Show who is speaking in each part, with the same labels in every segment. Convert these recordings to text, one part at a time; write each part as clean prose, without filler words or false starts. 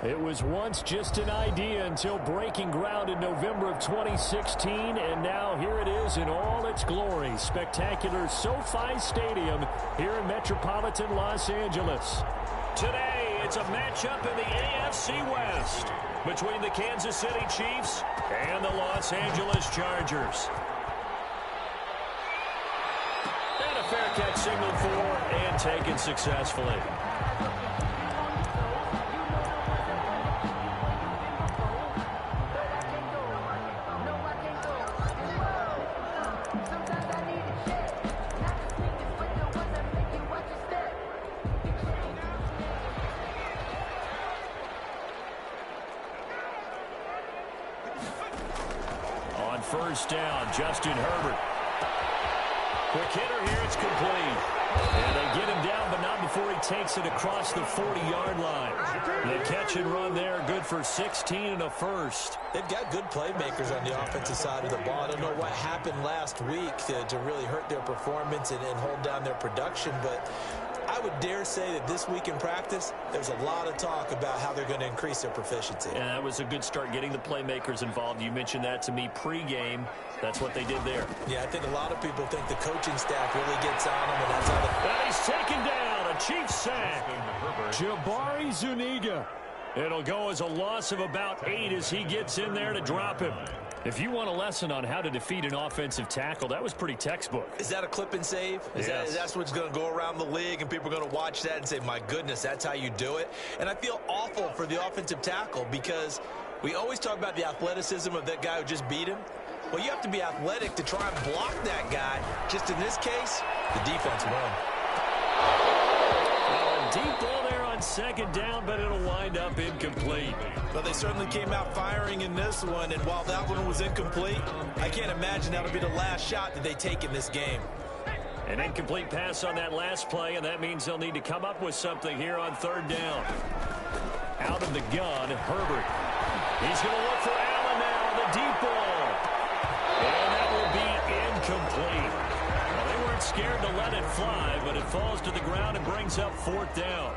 Speaker 1: It was once just an idea until breaking ground in November of 2016, and now here it is in all its glory. Spectacular SoFi Stadium here in metropolitan Los Angeles. Today, it's a matchup in the AFC West between the Kansas City Chiefs and the Los Angeles Chargers. And a fair catch signaled for and taken successfully. First down, Justin Herbert. Quick hitter here, it's complete. And they get him down, but not before he takes it across the 40-yard line. The catch and run there, good for 16 and a first.
Speaker 2: They've got good playmakers on the offensive side of the ball. I don't know what happened last week to really hurt their performance and hold down their production, but I would dare say that this week in practice, there's a lot of talk about how they're going to increase their proficiency.
Speaker 1: Yeah, that was a good start getting the playmakers involved. You mentioned that to me pregame. That's what they did there.
Speaker 2: Yeah, I think a lot of people think the coaching staff really gets on them, and that's how they...
Speaker 1: And he's taken down, a Chiefs sack. Jabari Zuniga. It'll go as a loss of about 8 as he gets in there to drop him. If you want a lesson on how to defeat an offensive tackle, that was pretty textbook.
Speaker 2: Is that a clip and save?
Speaker 1: Yes.
Speaker 2: That's what's going to go around the league, and people are going to watch that and say, my goodness, that's how you do it? And I feel awful for the offensive tackle because we always talk about the athleticism of that guy who just beat him. Well, you have to be athletic to try and block that guy. Just in this case, the defense won.
Speaker 1: Well, a deep ball there on second down, but it'll wind up incomplete.
Speaker 2: But they certainly came out firing in this one, and while that one was incomplete, I can't imagine that'll be the last shot that they take in this game.
Speaker 1: An incomplete pass on that last play, and that means they'll need to come up with something here on third down. Out of the gun, Herbert. He's going to look for Allen now, the deep ball. And that will be incomplete. Well, they weren't scared to let it fly, but it falls to the ground and brings up fourth down.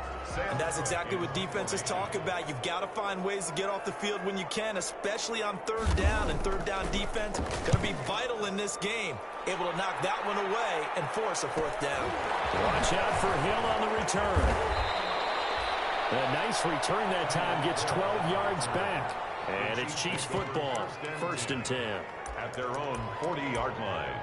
Speaker 2: And that's exactly what defenses talk about. You've got to find ways to get off the field when you can, especially on third down. And third down defense going to be vital in this game. Able to knock that one away and force a fourth down.
Speaker 1: Watch out for Hill on the return. A nice return that time, gets 12 yards back. And it's Chiefs football, first and 10.
Speaker 3: At their own 40-yard line.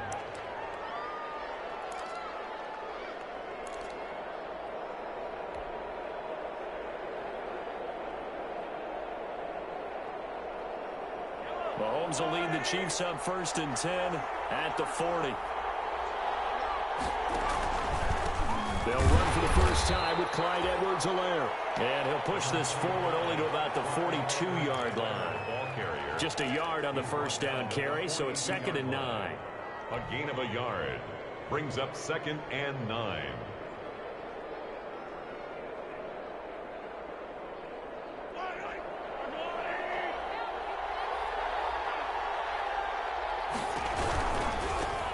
Speaker 1: Mahomes will lead the Chiefs up first and 10 at the 40. They'll run for the first time with Clyde Edwards-Helaire. And he'll push this forward only to about the 42-yard line. Just a yard on the first down carry, so it's second and 9.
Speaker 3: A gain of a yard brings up second and 9.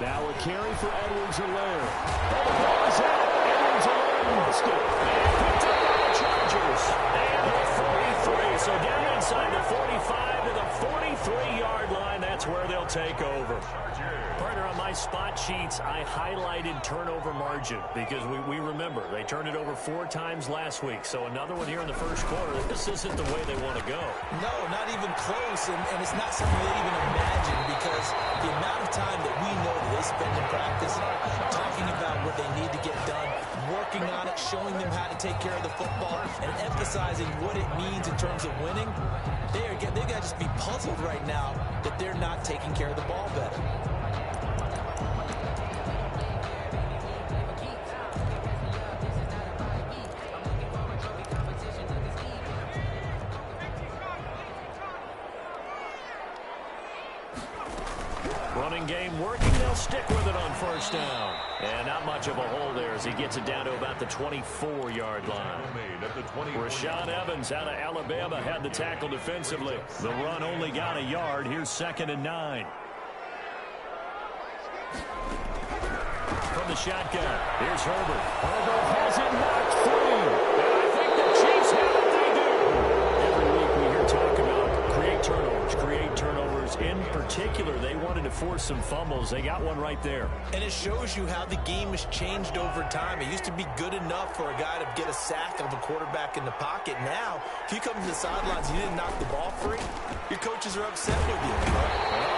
Speaker 1: Now a carry for Edwards-Helaire. Oh, the ball is out. Edwards-Helaire missed it. And picked up by the Chargers. And the 43. So down inside the 45 to the 43-yard line. That's where they'll take over. Partner, on my spot sheets, I highlighted turnover margin because we remember they turned it over 4 times last week. So another one here in the first quarter. This isn't the way they want to go.
Speaker 2: No, not even close. And it's not something they even imagine because the amount of time that we know that they spend in practice talking about what they need to get done, working on it, showing them how to take care of the football, and emphasizing what it means in terms of winning, they've got to just be puzzled right now that they're not taking care of the ball better.
Speaker 1: Running game working. They'll stick with it on first down. And not much of a hole there as he gets it down to about the 24-yard line. Rashaan Evans out of Alabama had the tackle defensively. The run only got a yard. Here's second and 9. From the shotgun, here's Herbert. Herbert has it knocked free. And I think the Chiefs have what they do. particular, they wanted to force some fumbles. They got one right there.
Speaker 2: And it shows you how the game has changed over time. It used to be good enough for a guy to get a sack of a quarterback in the pocket. Now, if you come to the sidelines and you didn't knock the ball free, your coaches are upset with you.
Speaker 1: Well,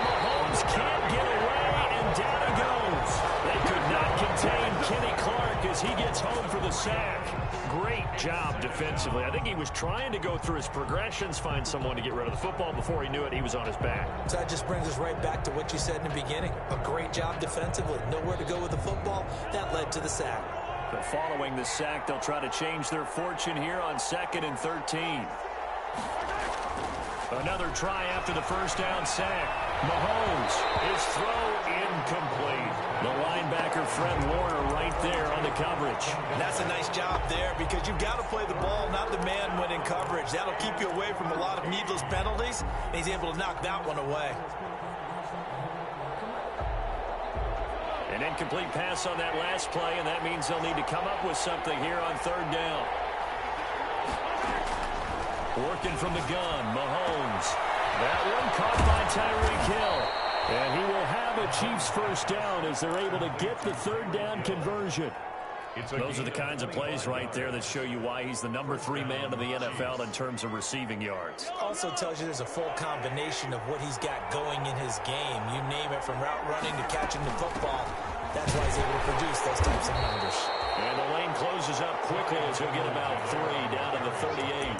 Speaker 1: Mahomes can't get away, and down he goes. They could not contain Kenny Clark as he gets home for the sack. Great job defensively. I think he was trying to go through his progressions, find someone to get rid of the football. Before he knew it, he was on his back.
Speaker 2: So that just brings us right back to what you said in the beginning. A great job defensively. Nowhere to go with the football. That led to the sack.
Speaker 1: But following the sack, they'll try to change their fortune here on 2nd and 13. Another try after the first down sack. Mahomes, his throw incomplete. The linebacker, Fred Warner, right there on the coverage.
Speaker 2: And that's a nice job there because you've got to play the ball, not the man when in coverage. That'll keep you away from a lot of needless penalties, and he's able to knock that one away.
Speaker 1: An incomplete pass on that last play, and that means they'll need to come up with something here on 3rd down. Working from the gun, Mahomes. That one caught by Tyreek Hill. And he will have a Chiefs first down as they're able to get the 3rd down conversion. Those are the kinds of plays right there that show you why he's the number 3 man in the NFL in terms of receiving yards.
Speaker 2: Also tells you there's a full combination of what he's got going in his game. You name it, from route running to catching the football. That's why he's able to produce those types of numbers.
Speaker 1: And the lane closes up quickly as he'll get about 3 down to the 38.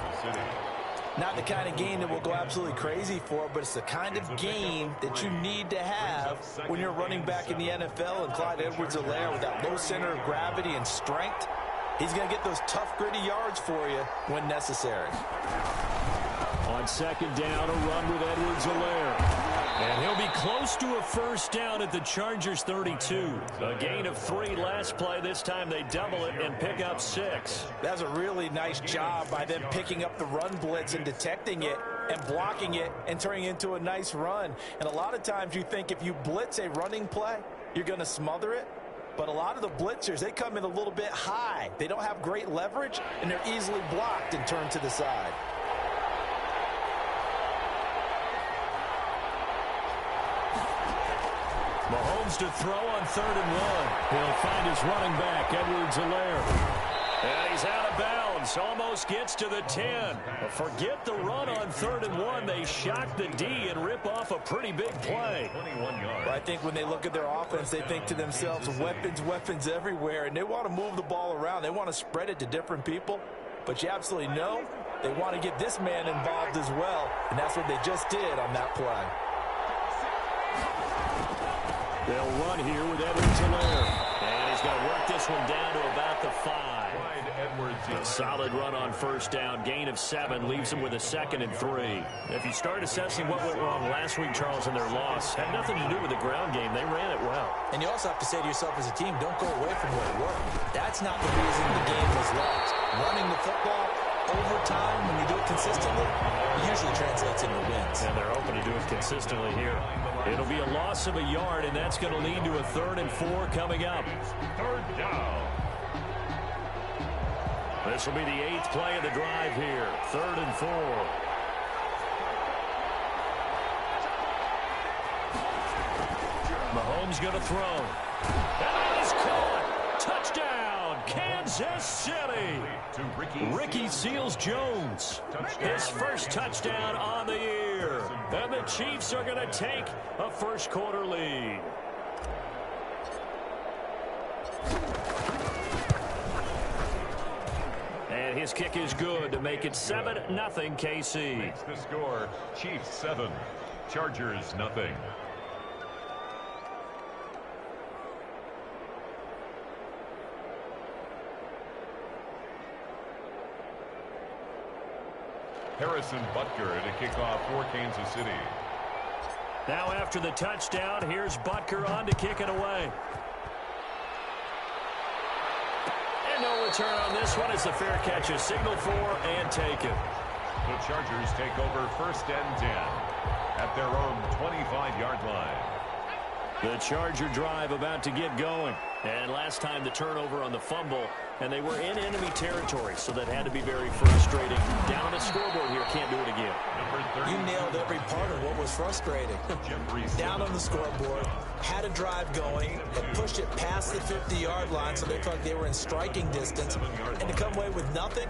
Speaker 2: Not the kind of game that we'll go absolutely crazy for, but it's the kind of game that you need to have when you're running back in the NFL. And Clyde Edwards-Helaire, with that low center of gravity and strength, he's going to get those tough, gritty yards for you when necessary.
Speaker 1: On 2nd down, a run with Edwards-Helaire. And he'll be close to a first down at the Chargers 32. A gain of 3 last play. This time they double it and pick up 6.
Speaker 2: That's a really nice job by them picking up the run blitz and detecting it and blocking it and turning it into a nice run. And a lot of times you think if you blitz a running play, you're going to smother it. But a lot of the blitzers, they come in a little bit high. They don't have great leverage, and they're easily blocked and turned to the side.
Speaker 1: Mahomes to throw on 3rd and 1. He'll find his running back, Edwards-Helaire. And he's out of bounds. Almost gets to the 10. But forget the run on 3rd and 1. They shock the D and rip off a pretty big play.
Speaker 3: 21 yards.
Speaker 2: Well, I think when they look at their offense, they think to themselves, weapons, weapons everywhere. And they want to move the ball around. They want to spread it to different people. But you absolutely know they want to get this man involved as well. And that's what they just did on that play.
Speaker 1: They'll run here with Edwards-Helaire. And he's going to work this one down to about the 5. A solid run on first down. Gain of 7 leaves them with a 2nd and 3. If you start assessing what went wrong last week, Charles, in their loss, had nothing to do with the ground game. They ran it well.
Speaker 2: And you also have to say to yourself as a team, don't go away from what worked. That's not the reason the game was lost. Running the football over time, when you do it consistently, it usually translates into wins.
Speaker 1: And they're hoping to do it consistently here. It'll be a loss of a yard, and that's going to lead to a 3rd and 4 coming up.
Speaker 3: 3rd down.
Speaker 1: This will be the 8th play of the drive here. 3rd and 4. Mahomes going to throw. And that is caught. Touchdown, Kansas City. Ricky Seals-Jones. His first touchdown on the year. And the Chiefs are going to take a first quarter lead. And his kick is good to make it 7-0 KC.
Speaker 3: Makes the score, Chiefs 7, Chargers nothing. Harrison Butker to kick off for Kansas City.
Speaker 1: Now after the touchdown, here's Butker on to kick it away. And no return on this one. It's a fair catch, a signal for and taken.
Speaker 3: The Chargers take over 1st and 10 at their own 25-yard line.
Speaker 1: The Charger drive about to get going. And last time the turnover on the fumble, and they were in enemy territory, so that had to be very frustrating. Down on the scoreboard here, can't do it again.
Speaker 2: You nailed every part of what was frustrating. Down on the scoreboard, had a drive going, and pushed it past the 50-yard line so they felt like they were in striking distance, and to come away with nothing,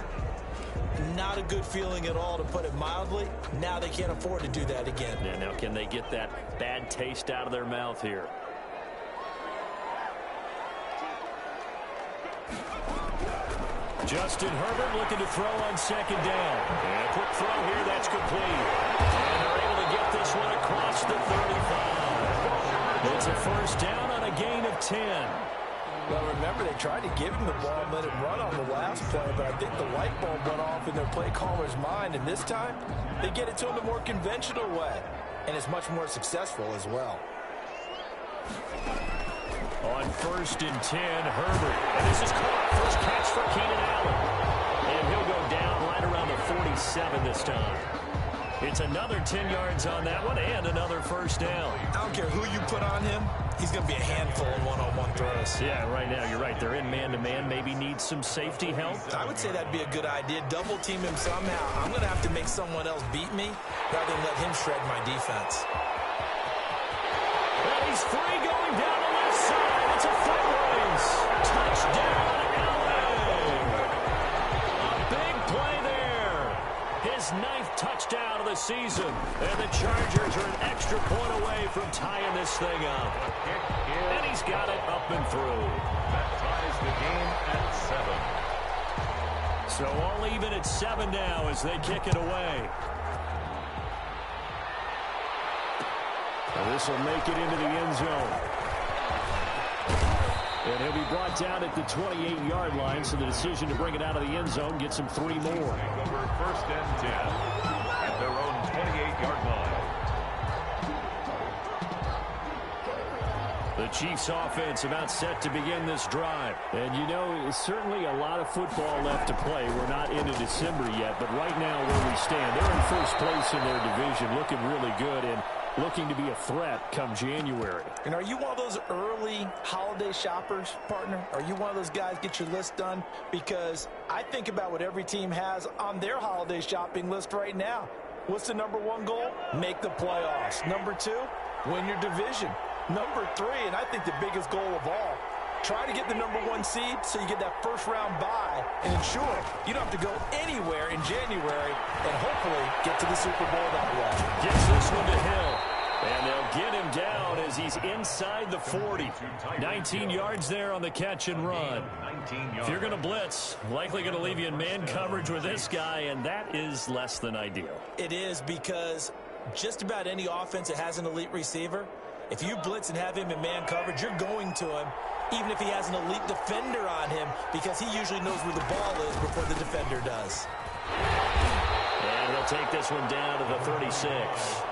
Speaker 2: not a good feeling at all, to put it mildly. Now they can't afford to do that again.
Speaker 1: Yeah, now can they get that bad taste out of their mouth here? Justin Herbert looking to throw on second down. And a quick throw here, that's complete. And they're able to get this one across the 35. It's a first down on a gain of 10.
Speaker 2: Well, remember, they tried to give him the ball and let him run on the last play, but I think the light bulb went off in their play caller's mind, and this time they get it to him the more conventional way, and it's much more successful as well.
Speaker 1: On 1st and 10, Herbert. And this is caught. First catch for Keenan Allen. And he'll go down right around the 47 this time. It's another 10 yards on that one and another first down.
Speaker 2: I don't care who you put on him. He's going to be a handful in one-on-one throws.
Speaker 1: Yeah, right now, you're right. They're in man-to-man. Maybe need some safety help.
Speaker 2: I would say that'd be a good idea. Double team him somehow. I'm going to have to make someone else beat me rather than let him shred my defense.
Speaker 1: And he's free going down the left side. It's a foot race. Touchdown, Allen. A big play there. His 9th touchdown of the season. And the Chargers are an extra point away from tying this thing up. And he's got it up and through.
Speaker 3: That ties the game at 7.
Speaker 1: So all even at 7 now as they kick it away. This will make it into the end zone. And he'll be brought down at the 28-yard line, so the decision to bring it out of the end zone gets him 3 more.
Speaker 3: Over 1st and 10 at their own 28-yard line.
Speaker 1: The Chiefs offense about set to begin this drive. And you know, certainly a lot of football left to play. We're not into December yet, but right now where we stand, they're in first place in their division, looking really good and looking to be a threat come January.
Speaker 2: And are you one of those early holiday shoppers, partner? Are you one of those guys get your list done? Because I think about what every team has on their holiday shopping list right now. What's the number 1 goal? Make the playoffs. Number 2, win your division. Number 3, and I think the biggest goal of all, try to get the number 1 seed so you get that first-round bye and ensure you don't have to go anywhere in January and hopefully get to the Super Bowl that way.
Speaker 1: Gets this one to Hill. And they'll get him down as he's inside the 40. 19 yards there on the catch and run. If you're going to blitz, likely going to leave you in man coverage with this guy, and that is less than ideal.
Speaker 2: It is, because just about any offense that has an elite receiver, if you blitz and have him in man coverage, you're going to him, even if he has an elite defender on him, because he usually knows where the ball is before the defender does.
Speaker 1: And he'll take this one down to the 36.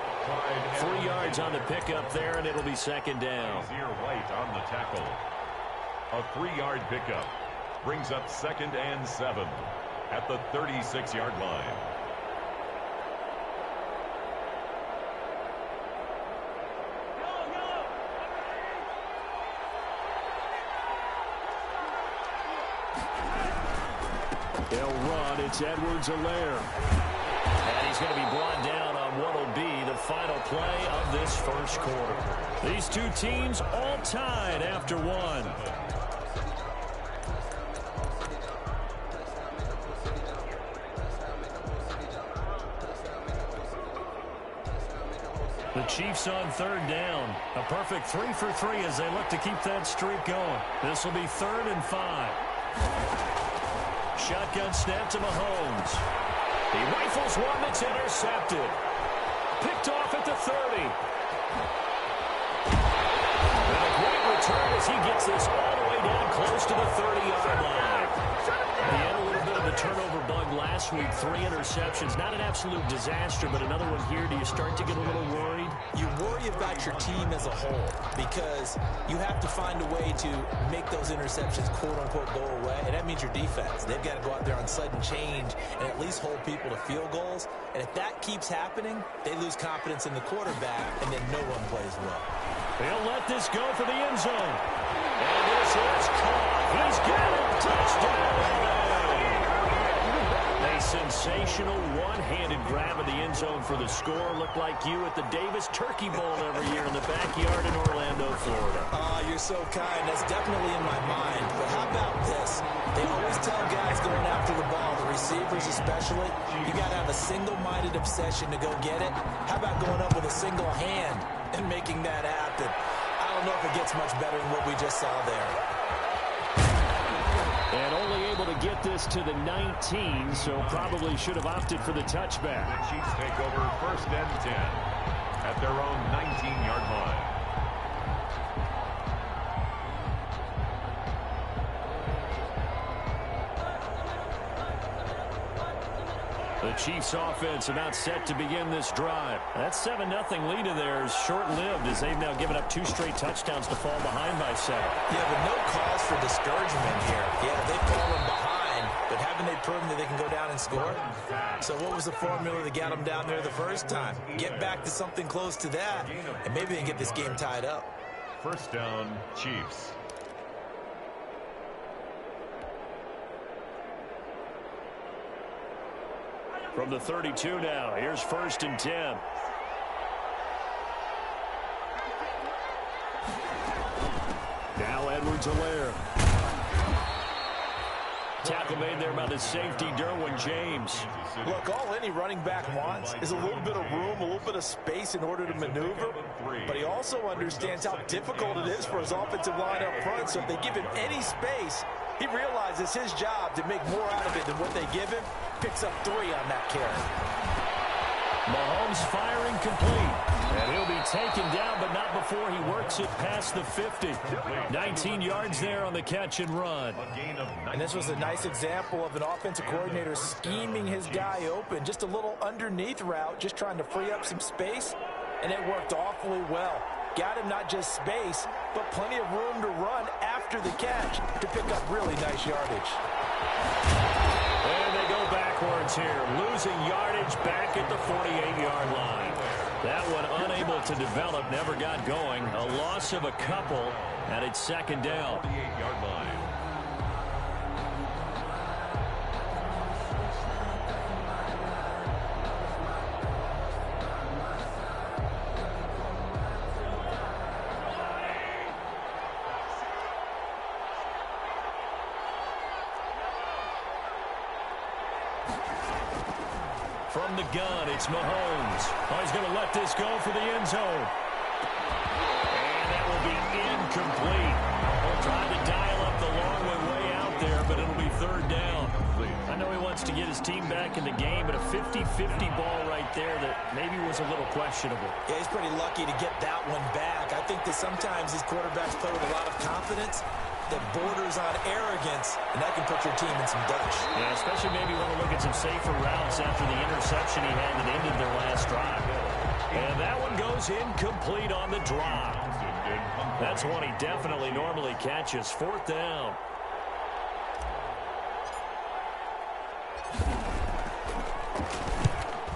Speaker 1: 3 yards on the pickup there, and it'll be second down.
Speaker 3: White on the tackle. A 3-yard pickup brings up 2nd and 7 at the 36-yard line.
Speaker 1: They'll run. It's Edwards-Helaire. And he's going to be brought down on what will be the final play of this first quarter. These two teams all tied after 1. The Chiefs on 3rd down. A perfect 3 for 3 as they look to keep that streak going. This will be 3rd and 5. Shotgun snap to Mahomes. He rifles one that's intercepted. Picked off at the 30. And a great return as he gets this all the way down close to the 30-yard line. He had a little bit of a turnover bug last week, 3 interceptions. Not an absolute disaster, but another one here. Do you start to get a little worried?
Speaker 2: You worry about your team as a whole because you have to find a way to make those interceptions, quote-unquote, go away, and that means your defense. They've got to go out there on sudden change and at least hold people to field goals. And if that keeps happening, they lose confidence in the quarterback, and then no one plays well.
Speaker 1: They'll let this go for the end zone. And this is caught. He's got it. Touchdown. A sensational one-handed grab of the end zone for the score. Looked like you at the Davis Turkey Bowl every year in the backyard in Orlando, Florida.
Speaker 2: You're so kind. That's definitely in my mind. But how about this? They always tell guys going after the ball, the receivers especially, you got to have a single-minded obsession to go get it. How about going up with a single hand and making that happen? I don't know if it gets much better than what we just saw there.
Speaker 1: And only able to get this to the 19, so probably should have opted for the touchback.
Speaker 3: The Chiefs take over 1st and 10 at their own 19-yard line.
Speaker 1: The Chiefs offense about set to begin this drive. That 7-0 lead of theirs short-lived as they've now given up 2 straight touchdowns to fall behind by 7.
Speaker 2: Yeah, but no cause for discouragement here. Yeah, they've fallen behind, but haven't they proven that they can go down and score? So what was the formula that got them down there the first time? Get back to something close to that, and maybe they can get this game tied up.
Speaker 3: 1st down, Chiefs.
Speaker 1: From the 32 now, here's 1st and 10. Now Edwards-Helaire. Tackle made there by the safety, Derwin James.
Speaker 2: Look, all any running back wants is a little bit of room, a little bit of space in order to maneuver. But he also understands how difficult it is for his offensive line up front. So if they give him any space, he realizes his job to make more out of it than what they give him. Picks up 3 on that carry.
Speaker 1: Mahomes firing complete. And he'll be taken down, but not before he works it past the 50. 19 yards there on the catch and run.
Speaker 2: And this was a nice example of an offensive coordinator scheming his guy open. Just a little underneath route, just trying to free up some space. And it worked awfully well. Got him not just space, but plenty of room to run after the catch to pick up really nice yardage.
Speaker 1: And they go backwards here, losing yardage back at the 48-yard line. That one unable to develop, never got going. A loss of a couple, and it's 2nd down.
Speaker 3: 48-yard line.
Speaker 1: From the gun, it's Mahomes. Oh, he's going to let this go for the end zone. And that will be incomplete. They'll try to dial up the long way out there, but it'll be 3rd down. I know he wants to get his team back in the game, but a 50-50 ball right there that maybe was a little questionable.
Speaker 2: Yeah, he's pretty lucky to get that one back. I think that sometimes these quarterbacks play with a lot of confidence that borders on arrogance, and that can put your team in some dutch.
Speaker 1: Yeah, especially maybe want to look at some safer routes after the interception he had that ended their last drive. And that one goes incomplete on the drop. That's one he definitely normally catches. 4th down.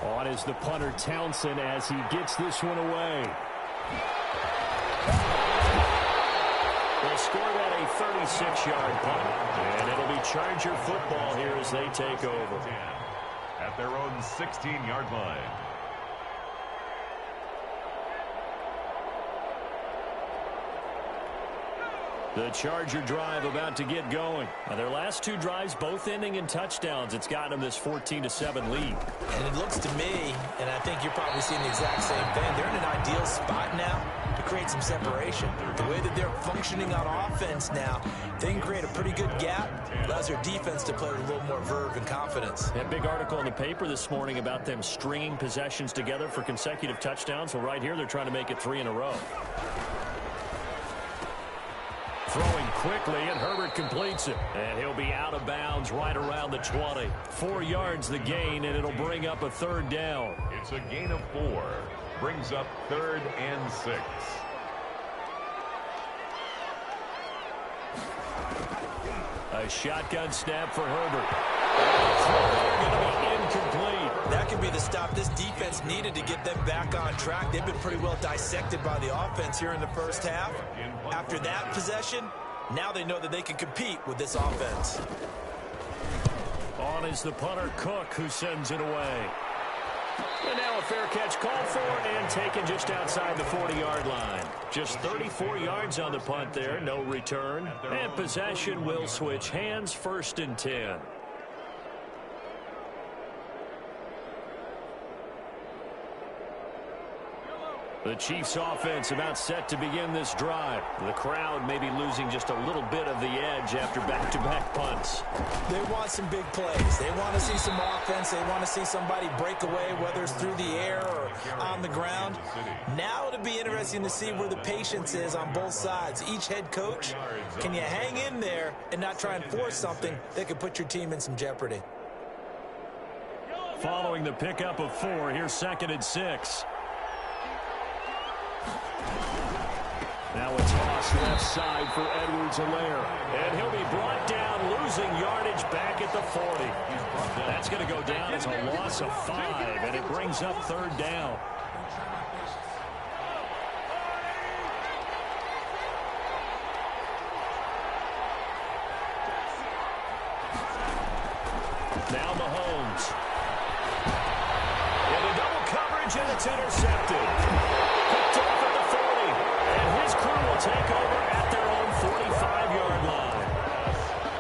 Speaker 1: On is the punter Townsend as he gets this one away. They'll score that a 36-yard punt. And it'll be Charger football here as they take over.
Speaker 3: At their own 16-yard line.
Speaker 1: The Charger drive about to get going. Now, their last 2 drives, both ending in touchdowns. It's gotten them this 14-7 lead.
Speaker 2: And it looks to me, and I think you're probably seeing the exact same thing, they're in an ideal spot now to create some separation. The way that they're functioning on offense now, they can create a pretty good gap. Allows their defense to play with a little more verve and confidence.
Speaker 1: That big article in the paper this morning about them stringing possessions together for consecutive touchdowns. Well, right here, they're trying to make it 3 in a row. Throwing quickly, and Herbert completes it. And he'll be out of bounds right around the 20. 4 yards the gain, and it'll bring up a third down.
Speaker 3: It's a gain of 4. Brings up 3rd and 6.
Speaker 1: A shotgun snap for Herbert. They're going to be incomplete.
Speaker 2: That could be the stop this defense needed to get them back on track. They've been pretty well dissected by the offense here in the first half. After that possession, now they know that they can compete with this offense.
Speaker 1: On is the punter, Cook, who sends it away. And now a fair catch called for and taken just outside the 40-yard line. Just 34 yards on the punt there, no return. And possession will switch hands, 1st and 10. The Chiefs offense about set to begin this drive. The crowd may be losing just a little bit of the edge after back-to-back punts.
Speaker 2: They want some big plays. They want to see some offense. They want to see somebody break away, whether it's through the air or on the ground. Now it'll be interesting to see where the patience is on both sides. Each head coach, can you hang in there and not try and force something that could put your team in some jeopardy?
Speaker 1: Following the pickup of 4, here's 2nd and 6. Now a toss left side for Edwards-Helaire. And he'll be brought down, losing yardage back at the 40. That's going to go down as a loss of 5, and it brings up 3rd down. Now Mahomes. Into double coverage, and it's intercepted. Picked off at the 40. And his crew will take over at their own 45-yard line.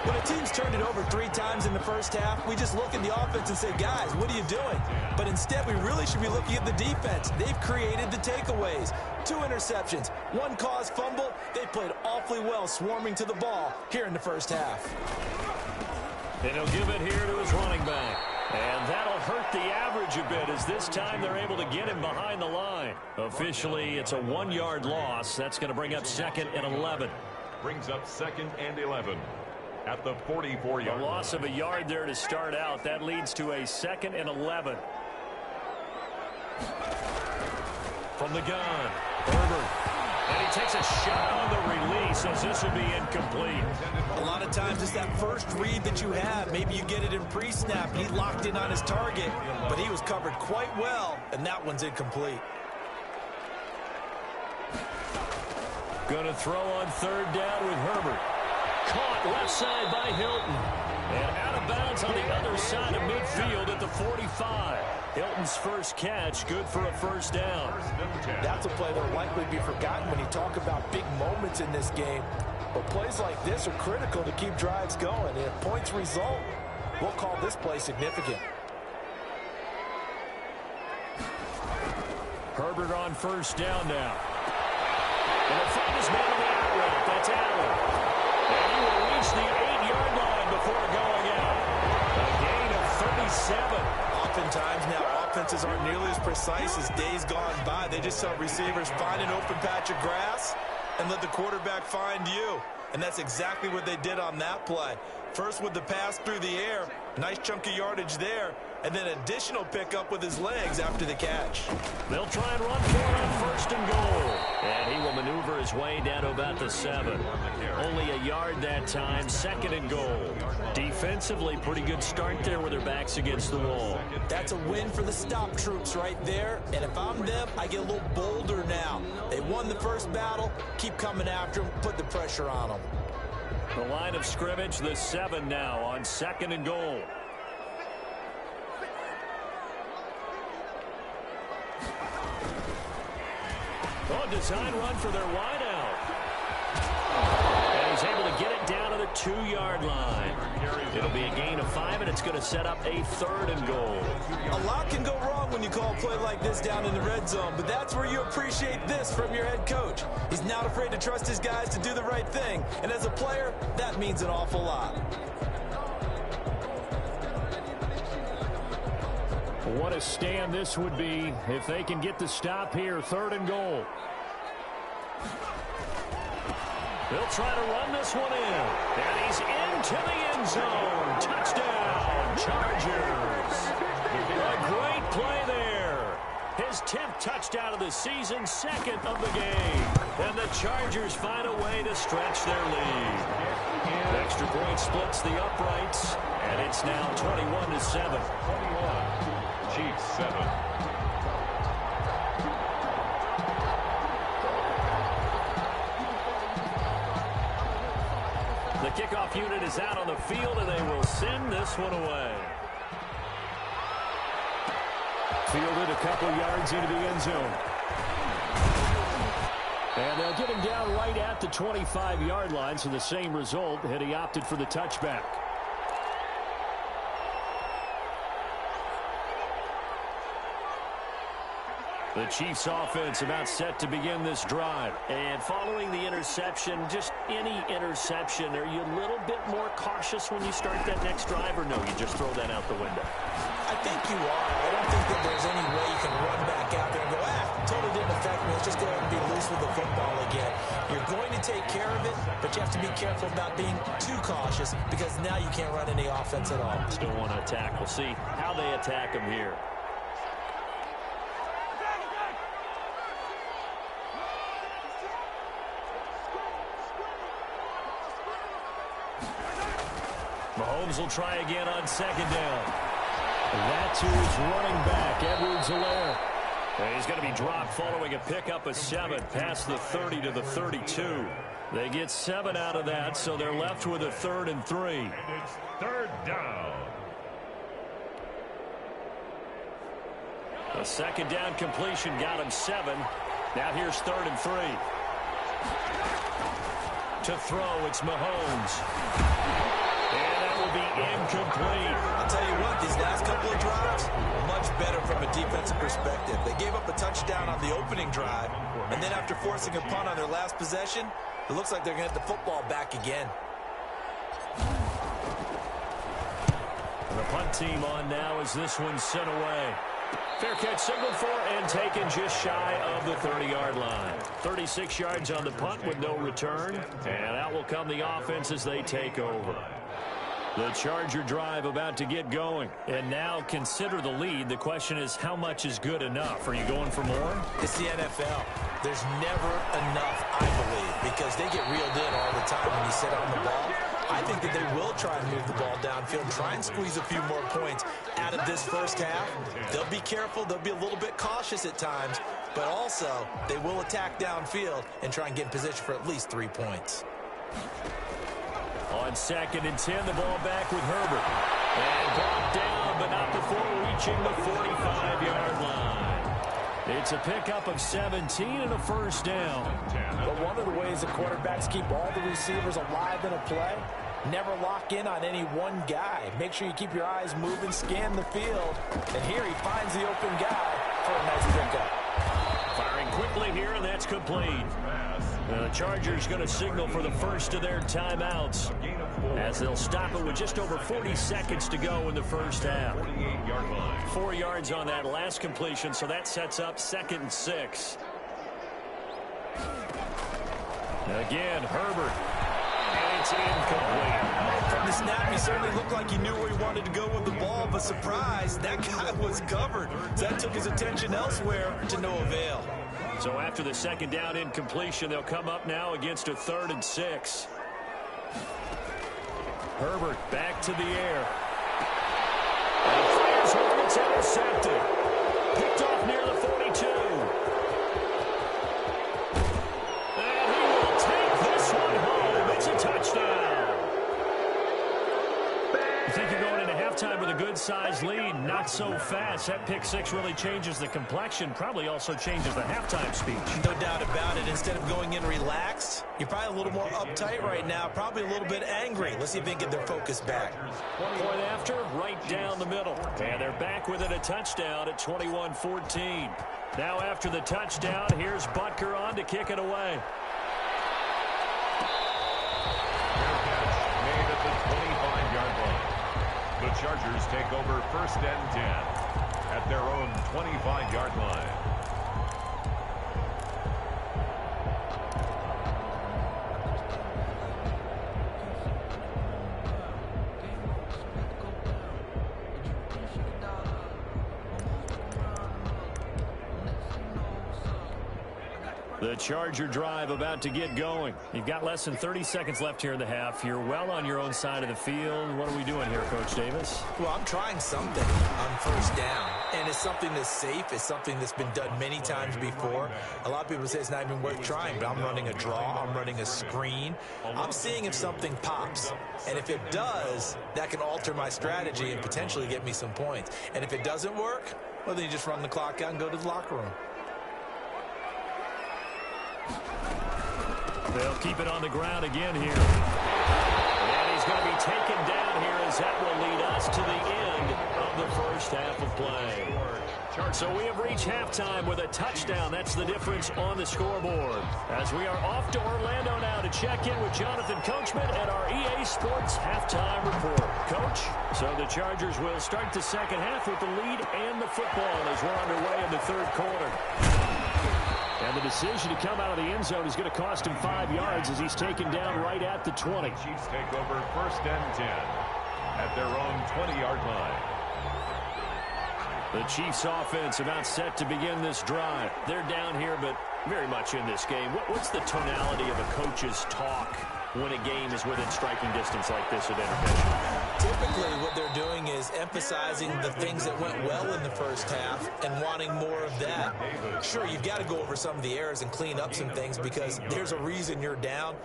Speaker 2: When a team's turned it over 3 times in the first half, we just look at the offense and say, guys, what are you doing? But instead, we really should be looking at the defense. They've created the takeaways. 2 interceptions, 1 caused fumble. They played awfully well swarming to the ball here in the first half.
Speaker 1: And he'll give it here to his running back. And that'll hurt the average a bit as this time they're able to get him behind the line. Officially, it's a 1-yard loss. That's going to bring up 2nd and 11.
Speaker 3: Brings up 2nd and 11 at the 44-yard
Speaker 1: line. A loss of a yard there to start out. That leads to a 2nd and 11. From the gun, Herbert. And he takes a shot on the release as this will be incomplete.
Speaker 2: A lot of times it's that first read that you have. Maybe you get it in pre-snap. He locked in on his target, but he was covered quite well, and that one's incomplete.
Speaker 1: Going to throw on 3rd down with Herbert. Caught left side by Hilton. And out of bounds on the other side of midfield at the 45. Hilton's first catch, good for a 1st down.
Speaker 2: That's a play that will likely be forgotten when you talk about big moments in this game. But plays like this are critical to keep drives going. And if points result, we'll call this play significant.
Speaker 1: Herbert on 1st down now. And he'll find his man on the out route. That's Allen. And he will reach the 8-yard line before going out. A gain of 37.
Speaker 2: Oftentimes now offenses aren't nearly as precise as days gone by. They just help receivers find an open patch of grass and let the quarterback find you. And that's exactly what they did on that play. First with the pass through the air, nice chunk of yardage there, and then additional pickup with his legs after the catch.
Speaker 1: They'll try and run for it on 1st and goal. And he will maneuver his way down to about the 7. Only a yard that time, 2nd and goal. Defensively, pretty good start there with their backs against the wall.
Speaker 2: That's a win for the stop troops right there. And if I'm them, I get a little bolder now. They won the first battle. Keep coming after them. Put the pressure on them.
Speaker 1: The line of scrimmage, the 7 now on 2nd and goal. Oh, design run for their wideout. And he's able to get it down to the 2-yard line. It'll be a gain of 5, and it's going to set up a 3rd and goal.
Speaker 2: A lot can go wrong when you call a play like this down in the red zone, but that's where you appreciate this from your head coach. He's not afraid to trust his guys to do the right thing, and as a player, that means an awful lot.
Speaker 1: What a stand this would be if they can get the stop here. 3rd and goal. They'll try to run this one in. And he's into the end zone. Touchdown, Chargers. A great play there. His 10th touchdown of the season, 2nd of the game. And the Chargers find a way to stretch their lead. Extra point splits the uprights, and it's now 21-7.
Speaker 3: 21, Chiefs 7.
Speaker 1: The kickoff unit is out on the field, and they will send this one away. Fielded a couple yards into the end zone. And they'll get him down right at the 25-yard line, so the same result, and he opted for the touchback. The Chiefs offense about set to begin this drive. And following the interception, just any interception, are you a little bit more cautious when you start that next drive, or no, you just throw that out the window?
Speaker 2: I think you are. I don't think that there's any way you can run back out there and go, totally didn't affect me. Let's just go ahead and be loose with the football again. You're going to take care of it, but you have to be careful about being too cautious because now you can't run any offense at all.
Speaker 1: Still want to attack. We'll see how they attack him here. Mahomes will try again on 2nd down. That's who is running back, Edwards-Helaire. He's going to be dropped following a pickup of 7 past the 30 to the 32. They get 7 out of that, so they're left with a 3rd and 3.
Speaker 3: And it's 3rd down.
Speaker 1: A 2nd down completion got him 7. Now here's 3rd and 3. To throw, it's Mahomes. And that will be incomplete.
Speaker 2: I'll tell you what, these last couple of drives, much better from a defensive perspective. They gave up a touchdown on the opening drive, and then after forcing a punt on their last possession, it looks like they're going to get the football back again.
Speaker 1: The punt team on now as this one's sent away. Fair catch signaled for and taken just shy of the 30-yard line. 36 yards on the punt with no return. And out will come the offense as they take over. The Charger drive about to get going. And now consider the lead. The question is, how much is good enough? Are you going for more?
Speaker 2: It's the NFL. There's never enough, I believe, because they get reeled in all the time when you sit on the ball. I think that they will try and move the ball downfield, try and squeeze a few more points out of this first half. They'll be careful. They'll be a little bit cautious at times, but also they will attack downfield and try and get in position for at least 3 points.
Speaker 1: On 2nd and 10, the ball back with Herbert. And brought down, but not before reaching the 45-yard line. It's a pickup of 17 and a 1st down.
Speaker 2: But one of the ways the quarterbacks keep all the receivers alive in a play, never lock in on any one guy. Make sure you keep your eyes moving, scan the field. And here he finds the open guy for a nice pickup.
Speaker 1: Firing quickly here, and that's complete. The Chargers going to signal for the first of their timeouts as they'll stop it with just over 40 seconds to go in the first half.
Speaker 3: 48-yard line.
Speaker 1: 4 yards on that last completion, so that sets up 2nd and 6. Again, Herbert. And it's incomplete.
Speaker 2: From the snap, he certainly looked like he knew where he wanted to go with the ball, but surprise, that guy was covered. That took his attention elsewhere to no avail.
Speaker 1: So after the 2nd down incompletion, they'll come up now against a 3rd and 6. Herbert back to the air. And he fires one. It's intercepted. Picked off near the 42. And he will take this one home. It's a touchdown. You think you're going into halftime with a good-sized lead. Not so fast. That pick 6 really changes the complexion. Probably also changes the halftime speech.
Speaker 2: No doubt about it. Instead of going in relaxed, you're probably a little more uptight right now. Probably a little bit angry. Let's see if they can get their focus back.
Speaker 1: 1 point after, right down the middle. And they're back within a touchdown at 21-14. Now after the touchdown, here's Butker on to kick it away.
Speaker 3: Made at the 25-yard line. The Chargers take over 1st and 10 at their own 25-yard line.
Speaker 1: The Charger drive about to get going. You've got less than 30 seconds left here in the half. You're well on your own side of the field. What are we doing here, Coach Davis?
Speaker 2: Well, I'm trying something on first down, and it's something that's safe. It's something that's been done many times before. A lot of people say it's not even worth trying, but I'm running a draw. I'm running a screen. I'm seeing if something pops, and if it does, that can alter my strategy and potentially get me some points. And if it doesn't work, well, then you just run the clock out and go to the locker room.
Speaker 1: They'll keep it on the ground again here. And he's going to be taken down here as that will lead us to the end of the first half of play. So we have reached halftime with a touchdown. That's the difference on the scoreboard. As we are off to Orlando now to check in with Jonathan Coachman at our EA Sports Halftime Report. Coach, so the Chargers will start the second half with the lead and the football as we're underway in the third quarter. And the decision to come out of the end zone is going to cost him 5 yards as he's taken down right at the 20.
Speaker 3: Chiefs take over first and 10 at their own 20-yard line.
Speaker 1: The Chiefs offense about set to begin this drive. They're down here, but very much in this game. What's the tonality of a coach's talk when a game is within striking distance like this at intermission?
Speaker 2: Typically, what they're doing is emphasizing the things that went well in the first half and wanting more of that. Sure, you've got to go over some of the errors and clean up some things because there's a reason you're down.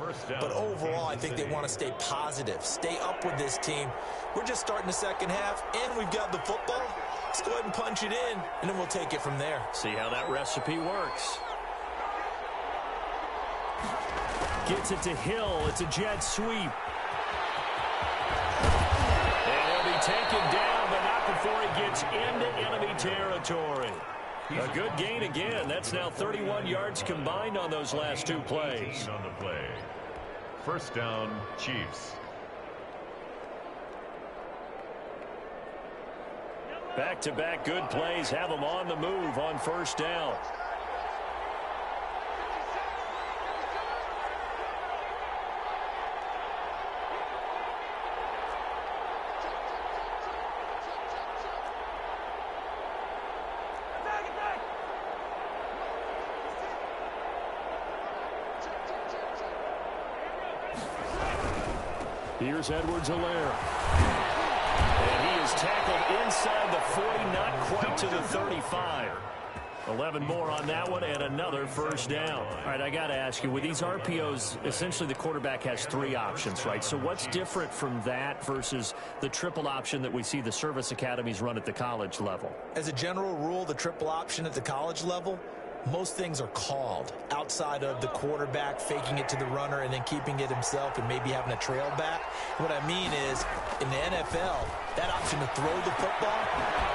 Speaker 2: But overall, I think they want to stay positive, stay up with this team. We're just starting the second half, and we've got the football. Let's go ahead and punch it in, and then we'll take it from there.
Speaker 1: See how that recipe works. Gets it to Hill. It's a jet sweep. And he'll be taken down, but not before he gets into enemy territory. A good gain again. That's now 31 yards combined on those last two plays.
Speaker 3: On the play. First down, Chiefs.
Speaker 1: Back-to-back good plays have them on the move on first down. Here's Edwards-Helaire. And he is tackled inside the 40, not quite to the 35. 11 more on that one and another first down. All right, I got to ask you, with these RPOs, essentially the quarterback has 3 options, right? So what's different from that versus the triple option that we see the service academies run at the college level?
Speaker 2: As a general rule, the triple option at the college level, most things are called outside of the quarterback faking it to the runner and then keeping it himself and maybe having a trail back. What I mean is, in the NFL, that option to throw the football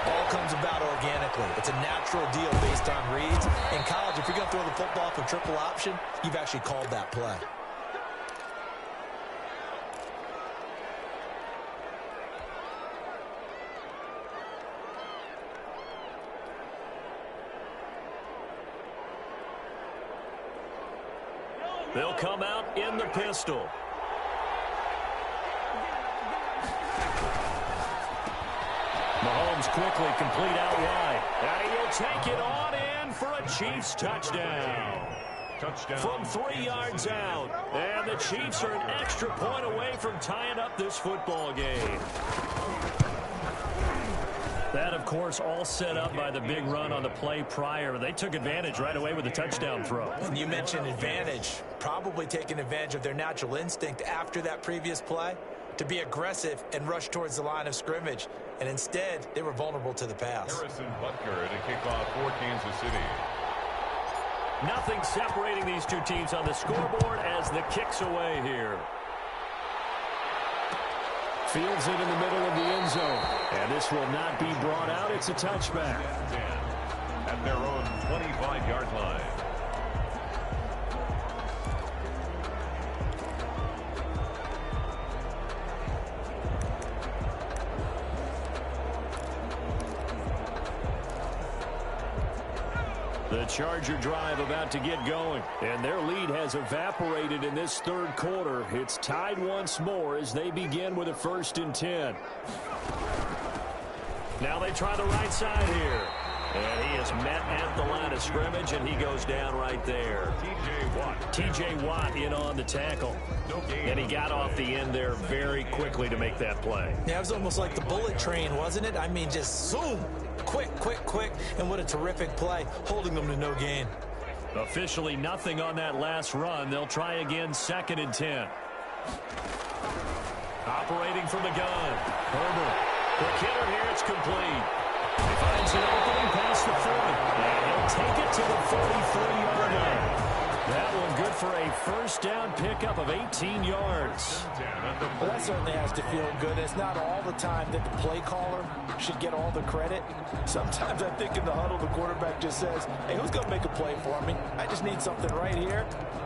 Speaker 2: all comes about organically. It's a natural deal based on reads. In college, if you're going to throw the football for triple option, you've actually called that play.
Speaker 1: They'll come out in the pistol. Mahomes quickly complete out wide. And he'll take it on in for a Chiefs touchdown. From 3 yards out. And the Chiefs are an extra point away from tying up this football game. That, of course, all set up by the big run on the play prior. They took advantage right away with the touchdown throw.
Speaker 2: And you mentioned advantage, probably taking advantage of their natural instinct after that previous play to be aggressive and rush towards the line of scrimmage. And instead, they were vulnerable to the pass.
Speaker 3: Harrison Butker to kick off for Kansas City.
Speaker 1: Nothing separating these two teams on the scoreboard as the kick's away here. Fields it in the middle of the end zone. And this will not be brought out. It's a touchback.
Speaker 3: At their own 25-yard line.
Speaker 1: The Charger drive about to get going. And their lead has evaporated in this third quarter. It's tied once more as they begin with a 1st and 10. Now they try the right side here. And he is met at the line of scrimmage, and he goes down right there. T.J. Watt in on the tackle. And he got off the end there very quickly to make that play.
Speaker 2: Yeah, it was almost like the bullet train, wasn't it? I mean, just zoom. Quick, quick, quick. And what a terrific play, holding them to no gain.
Speaker 1: Officially nothing on that last run. They'll try again, 2nd and 10. Operating from the gun. Herbert. Quick hitter here. It's complete. He finds an opening past the 40. And he'll take it to the 43-yard line. That one good for a first down pickup of 18 yards.
Speaker 4: Well, that certainly has to feel good. It's not all the time that the play caller should get all the credit. Sometimes I think in the huddle, the quarterback just says, hey, who's going to make a play for me? I just need something right here.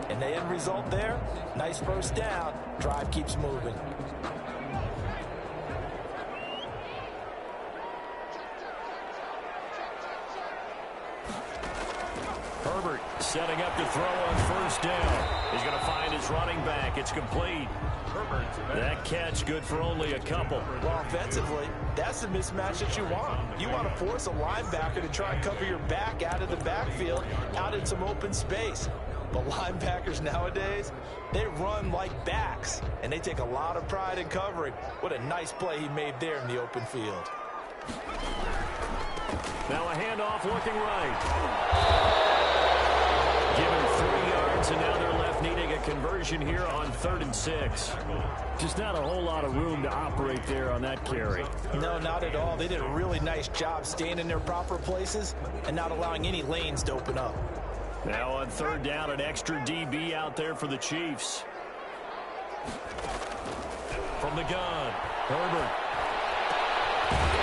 Speaker 4: And the end result there, nice first down. Drive keeps moving.
Speaker 1: Herbert setting up to throw on first down. He's going to find his running back. It's complete. That catch good for only a couple.
Speaker 4: Well, offensively, that's the mismatch that you want. You want to force a linebacker to try and cover your back out of the backfield, out in some open space. But linebackers nowadays, they run like backs, and they take a lot of pride in covering. What a nice play he made there in the open field.
Speaker 1: Now a handoff looking right. Given 3 yards, and now they're left needing a conversion here on 3rd and 6. Just not a whole lot of room to operate there on that carry.
Speaker 4: No, not at all. They did a really nice job staying in their proper places and not allowing any lanes to open up.
Speaker 1: Now on 3rd down, an extra DB out there for the Chiefs. From the gun, Herbert.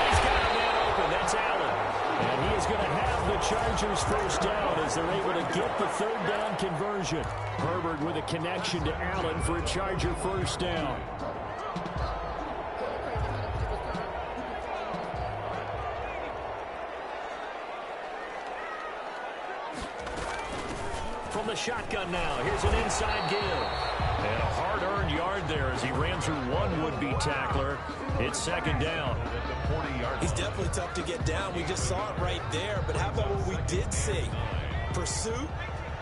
Speaker 1: He's got a man open. That's Allen. And he is going to have the Chargers first down as they're able to get the 3rd down conversion. Herbert with a connection to Allen for a Charger first down. From the shotgun now, here's an inside give. And a hard-earned yard there as he ran through one would-be tackler. It's 2nd down.
Speaker 2: He's definitely tough to get down. We just saw it right there. But how about what we did see? Pursuit,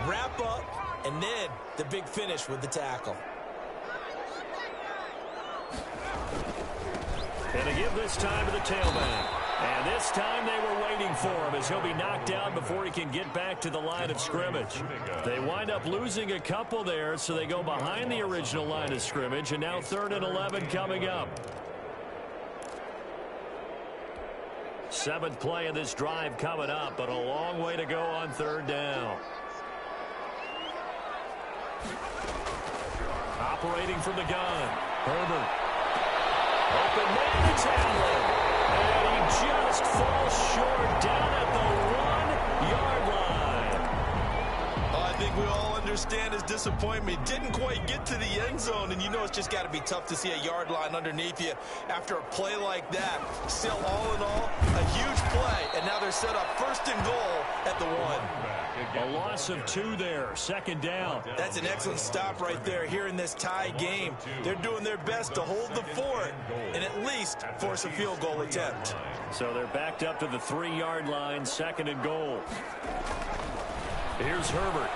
Speaker 2: wrap up, and then the big finish with the tackle.
Speaker 1: And a give this time to the tailback. And this time they were waiting for him as he'll be knocked down before he can get back to the line of scrimmage. They wind up losing a couple there, so they go behind the original line of scrimmage, and now 3rd and 11 coming up. 7th play of this drive coming up, but a long way to go on 3rd down. Operating from the gun, Herbert. Open man, it's Allen. And he just falls short down at the 1-yard line.
Speaker 4: I think we all understand his disappointment. Didn't quite get to the end zone, and you know it's just got to be tough to see a yard line underneath you after a play like that. Still, all in all, a huge play, and now they're set up 1st and goal at the 1.
Speaker 1: A loss of 2 there, 2nd down.
Speaker 4: That's an excellent stop right there here in this tie game. They're doing their best to hold the fort and at least force a field goal attempt.
Speaker 1: So they're backed up to the 3-yard line, 2nd and goal. Here's Herbert.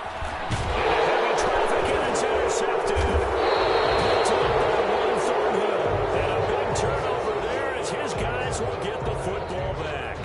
Speaker 1: Into heavy traffic, and it's intercepted. Picked up by 1 Thornhill. And a big turnover there as his guys will get the football back.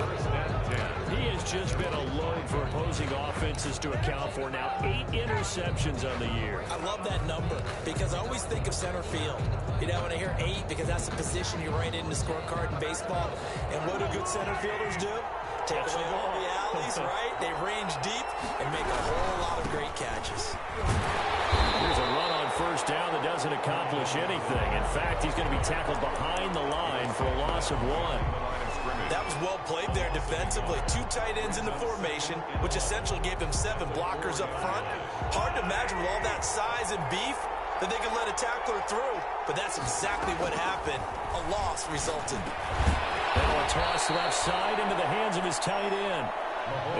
Speaker 1: He has just been a load for opposing offenses to account for. Now 8 interceptions on the year.
Speaker 2: I love that number because I always think of center field. You know, when I hear 8, because that's the position you write in the scorecard in baseball. And what do good center fielders do? Take away all the alleys, right? They range deep and make a whole lot of great catches.
Speaker 1: Here's a run on first down that doesn't accomplish anything. In fact, he's going to be tackled behind the line for a loss of 1.
Speaker 4: That was well played there defensively. 2 tight ends in the formation, which essentially gave them 7 blockers up front. Hard to imagine with all that size and beef that they could let a tackler through. But that's exactly what happened. A loss resulted.
Speaker 1: Now a toss left side into the hands of his tight end.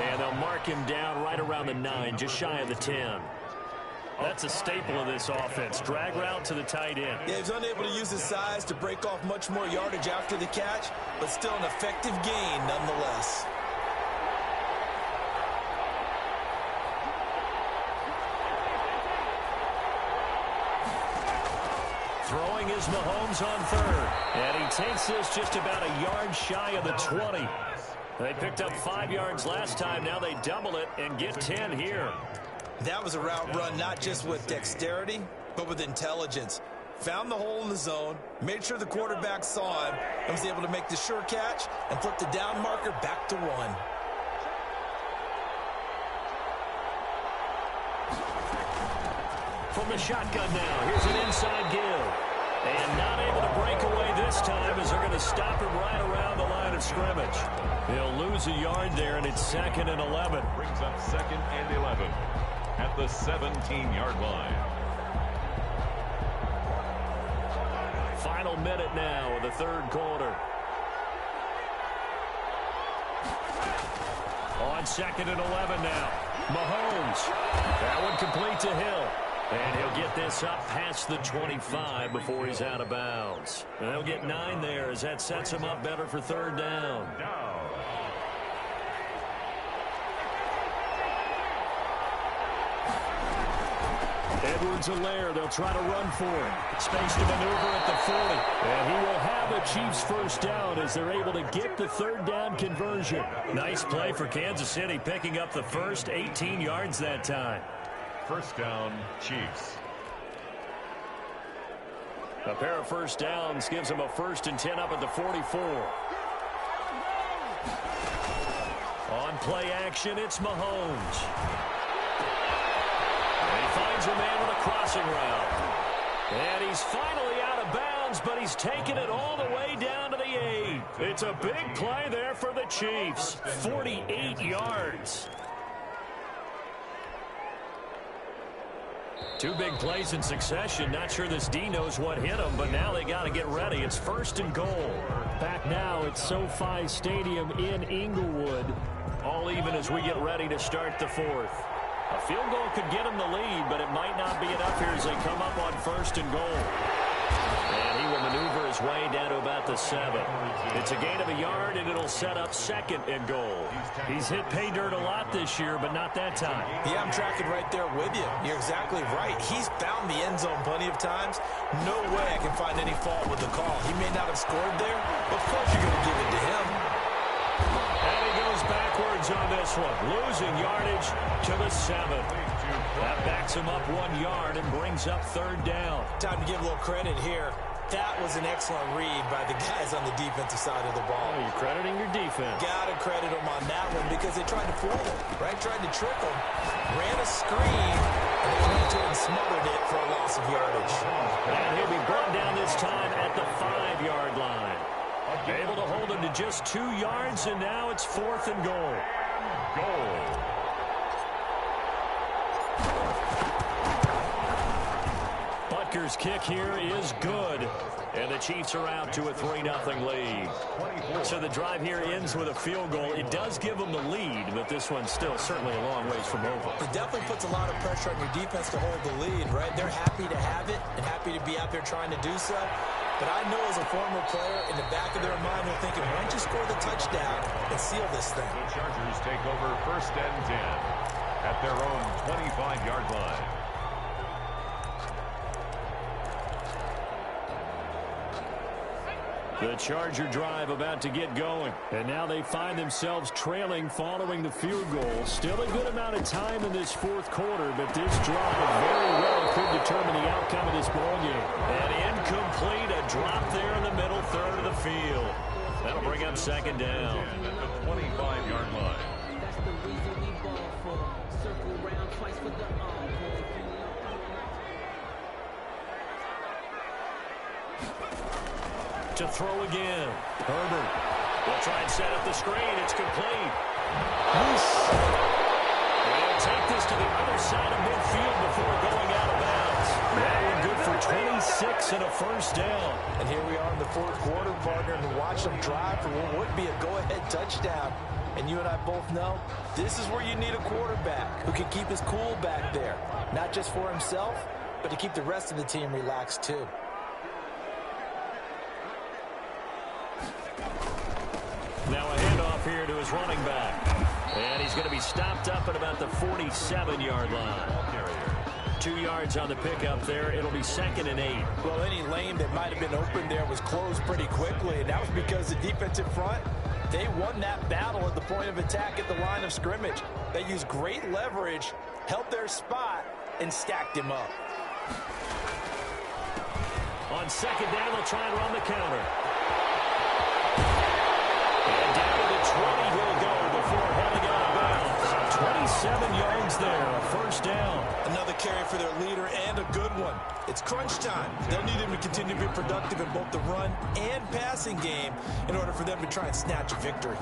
Speaker 1: And they'll mark him down right around the 9, just shy of the 10. That's a staple of this offense. Drag route to the tight end.
Speaker 4: Yeah, he's unable to use his size to break off much more yardage after the catch, but still an effective gain nonetheless.
Speaker 1: Throwing is Mahomes on third. And he takes this just about a yard shy of the 20. They picked up 5 yards last time. Now they double it and get 10 here.
Speaker 2: That was a route run not just with dexterity, but with intelligence. Found the hole in the zone, made sure the quarterback saw him, and was able to make the sure catch and flip the down marker back to 1.
Speaker 1: From the shotgun now, here's an inside give. And not able to break away this time as they're going to stop him right around the line of scrimmage. He'll lose a yard there, and it's 2nd and 11.
Speaker 3: Brings up 2nd and 11 at the 17-yard line.
Speaker 1: Final minute now of the third quarter. On 2nd and 11 now. Mahomes. That one complete to Hill. And he'll get this up past the 25 before he's out of bounds. And they'll get 9 there as that sets him up better for third down. Edwards-Helaire, they'll try to run for it. Space to maneuver at the 40. And he will have a Chiefs first down as they're able to get the third down conversion. Nice play for Kansas City, picking up the first 18 yards that time.
Speaker 3: First down, Chiefs.
Speaker 1: A pair of first downs gives them a 1st and 10 up at the 44. On play action, it's Mahomes. And he finds a man with a crossing route. And he's finally out of bounds, but he's taken it all the way down to the 8. It's a big play there for the Chiefs. 48 yards. 2 big plays in succession. Not sure this D knows what hit him, but now they got to get ready. It's 1st and goal. Back now at SoFi Stadium in Inglewood. All even as we get ready to start the 4th. A field goal could get him the lead, but it might not be enough here as they come up on 1st and goal. And he will maneuver his way down to about the 7. It's a gain of a yard, and it'll set up 2nd and goal. He's hit pay dirt a lot this year, but not that time.
Speaker 2: Yeah, I'm tracking right there with you. You're exactly right. He's found the end zone plenty of times. No way I can find any fault with the call. He may not have scored there, but of course you're going to give it to him.
Speaker 1: And he goes backwards on this one, losing yardage to the 7. That backs him up 1 yard and brings up third down.
Speaker 2: Time to give a little credit here. That was an excellent read by the guys on the defensive side of the ball.
Speaker 1: Oh, you're crediting your defense.
Speaker 2: Got to credit them on that one because they tried to fool him, right? Tried to trick him. Ran a screen, and they went to it and smothered it for a loss of yardage.
Speaker 1: And he'll be brought down this time at the 5-yard line. Able to hold him to just 2 yards, and now it's 4th and goal. Butker's kick here is good. And the Chiefs are out to a 3-0 lead. So the drive here ends with a field goal. It does give them the lead, but this one's still certainly a long ways from over.
Speaker 2: It definitely puts a lot of pressure on your defense to hold the lead, right? They're happy to have it and happy to be out there trying to do so. But I know as a former player, in the back of their mind, they're thinking, why don't you score the touchdown and seal this thing?
Speaker 3: The Chargers take over 1st and 10 at their own 25-yard line.
Speaker 1: The Charger drive about to get going. And now they find themselves trailing following the field goal. Still a good amount of time in this 4th quarter, but this drive very well could determine the outcome of this ballgame. And incomplete, a drop there in the middle third of the field. That'll bring up 2nd down.
Speaker 3: At the 25-yard line.
Speaker 5: That's the reason we ball for. Circle around twice for the encore.
Speaker 1: To throw again. Herbert will try and set up the screen. It's complete. And he'll take this to the other side of midfield before going out of bounds. That one good for 26 and a 1st down.
Speaker 4: And here we are in the 4th quarter, partner, and watch them drive for what would be a go-ahead touchdown. And you and I both know this is where you need a quarterback who can keep his cool back there. Not just for himself, but to keep the rest of the team relaxed too.
Speaker 1: Now a handoff here to his running back. And he's going to be stopped up at about the 47-yard line. 2 yards on the pickup there. It'll be 2nd and 8.
Speaker 4: Well, any lane that might have been open there was closed pretty quickly, and that was because the defensive front, they won that battle at the point of attack at the line of scrimmage. They used great leverage, held their spot, and stacked him up.
Speaker 1: On 2nd down, they'll try and run the counter. And down to the 20 he'll go before heading out of bounds. 27 yards there, a 1st down.
Speaker 2: Another carry for their leader and a good one. It's crunch time. They'll need him to continue to be productive in both the run and passing game in order for them to try and snatch a victory.